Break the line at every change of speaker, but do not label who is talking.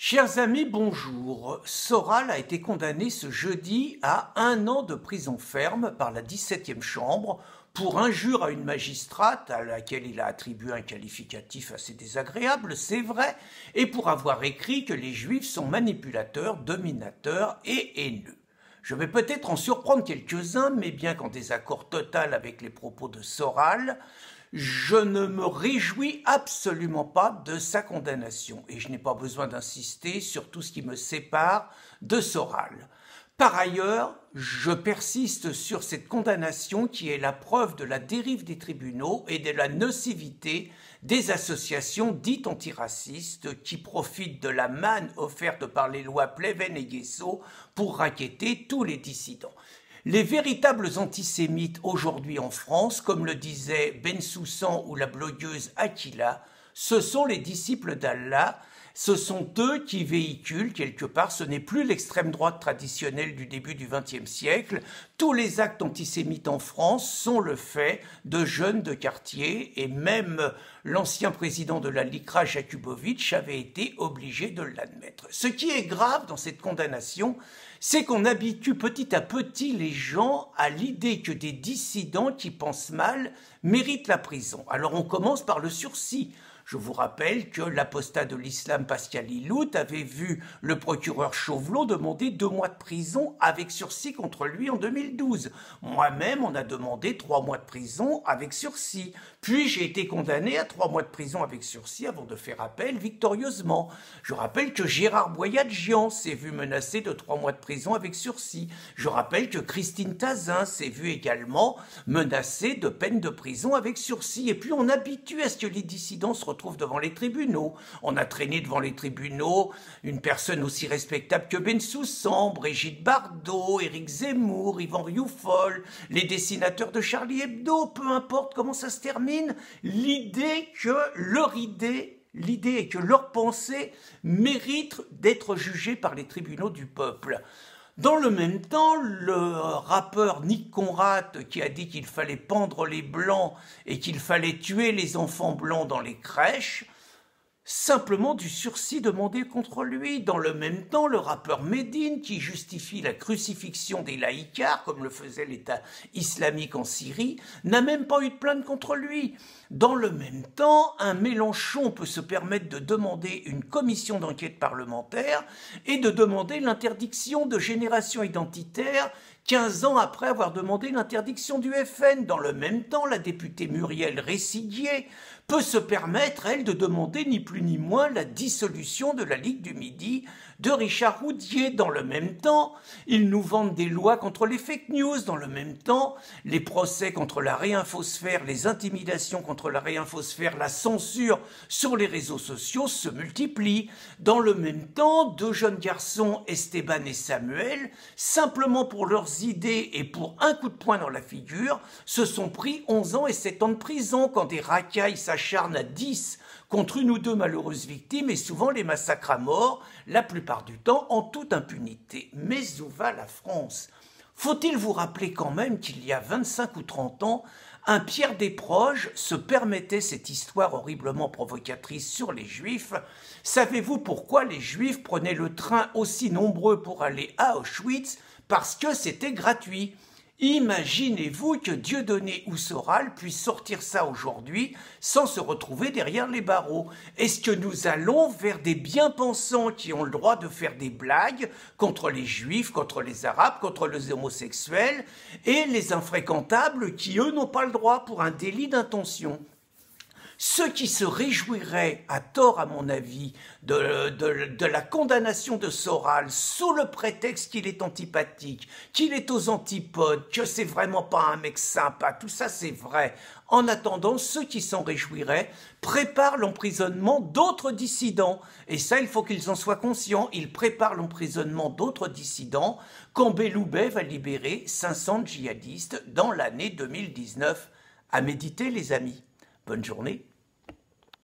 Chers amis, bonjour. Soral a été condamné ce jeudi à 1 an de prison ferme par la 17e chambre pour injure à une magistrate à laquelle il a attribué un qualificatif assez désagréable, c'est vrai, et pour avoir écrit que les Juifs sont manipulateurs, dominateurs et haineux. Je vais peut-être en surprendre quelques-uns, mais bien qu'en désaccord total avec les propos de Soral, je ne me réjouis absolument pas de sa condamnation et je n'ai pas besoin d'insister sur tout ce qui me sépare de Soral. Par ailleurs, je persiste sur cette condamnation qui est la preuve de la dérive des tribunaux et de la nocivité des associations dites antiracistes qui profitent de la manne offerte par les lois Pleven et Guesso pour racketter tous les dissidents. Les véritables antisémites aujourd'hui en France, comme le disait Bensoussan ou la blogueuse Aquila, ce sont les disciples d'Allah. Ce sont eux qui véhiculent, quelque part, ce n'est plus l'extrême droite traditionnelle du début du XXe siècle. Tous les actes antisémites en France sont le fait de jeunes de quartier et même l'ancien président de la LICRA, Jakubowicz, avait été obligé de l'admettre. Ce qui est grave dans cette condamnation, c'est qu'on habitue petit à petit les gens à l'idée que des dissidents qui pensent mal méritent la prison. Alors on commence par le sursis. Je vous rappelle que l'apostat de l'islam Pascal Ilout avait vu le procureur Chauvelot demander 2 mois de prison avec sursis contre lui en 2012. Moi-même, on a demandé 3 mois de prison avec sursis. Puis j'ai été condamné à 3 mois de prison avec sursis avant de faire appel victorieusement. Je rappelle que Gérard Boyadjian s'est vu menacé de 3 mois de prison avec sursis. Je rappelle que Christine Tazin s'est vue également menacée de peine de prison avec sursis. Et puis on habitue à ce que les dissidents se retrouvent devant les tribunaux. On a traîné devant les tribunaux une personne aussi respectable que Bensoussan, Brigitte Bardot, Éric Zemmour, Yvan Rioufol, les dessinateurs de Charlie Hebdo, peu importe comment ça se termine, l'idée est que leur pensée mérite d'être jugée par les tribunaux du peuple. Dans le même temps, le rappeur Nick Conrad, qui a dit qu'il fallait pendre les blancs et qu'il fallait tuer les enfants blancs dans les crèches, simplement du sursis demandé contre lui. Dans le même temps, le rappeur Médine, qui justifie la crucifixion des laïcards, comme le faisait l'État islamique en Syrie, n'a même pas eu de plainte contre lui. Dans le même temps, un Mélenchon peut se permettre de demander une commission d'enquête parlementaire et de demander l'interdiction de Génération Identitaire 15 ans après avoir demandé l'interdiction du FN. Dans le même temps, la députée Muriel Réciguier peut se permettre, elle, de demander ni plus ni moins la dissolution de la Ligue du Midi de Richard Roudier. Dans le même temps, ils nous vendent des lois contre les fake news. Dans le même temps, les procès contre la réinfosphère, les intimidations contre la réinfosphère, la censure sur les réseaux sociaux se multiplient. Dans le même temps, 2 jeunes garçons, Esteban et Samuel, simplement pour leurs idées et pour un coup de poing dans la figure, se sont pris 11 ans et 7 ans de prison quand des racailles s'acharnent à 10 contre 1 ou 2 malheureuses victimes et souvent les massacres à mort, la plupart du temps en toute impunité. Mais où va la France ? Faut-il vous rappeler quand même qu'il y a 25 ou 30 ans, un Pierre Desproges se permettait cette histoire horriblement provocatrice sur les Juifs. Savez-vous pourquoi les Juifs prenaient le train aussi nombreux pour aller à Auschwitz ? Parce que c'était gratuit. Imaginez-vous que Dieudonné ou Soral puissent sortir ça aujourd'hui sans se retrouver derrière les barreaux. Est-ce que nous allons vers des bien-pensants qui ont le droit de faire des blagues contre les Juifs, contre les Arabes, contre les homosexuels et les infréquentables qui, eux, n'ont pas le droit pour un délit d'intention ? Ceux qui se réjouiraient, à tort à mon avis, de la condamnation de Soral sous le prétexte qu'il est antipathique, qu'il est aux antipodes, que c'est vraiment pas un mec sympa, tout ça c'est vrai. En attendant, ceux qui s'en réjouiraient préparent l'emprisonnement d'autres dissidents. Et ça, il faut qu'ils en soient conscients. Ils préparent l'emprisonnement d'autres dissidents quand Belloubet va libérer 500 djihadistes dans l'année 2019. À méditer les amis. Bonne journée.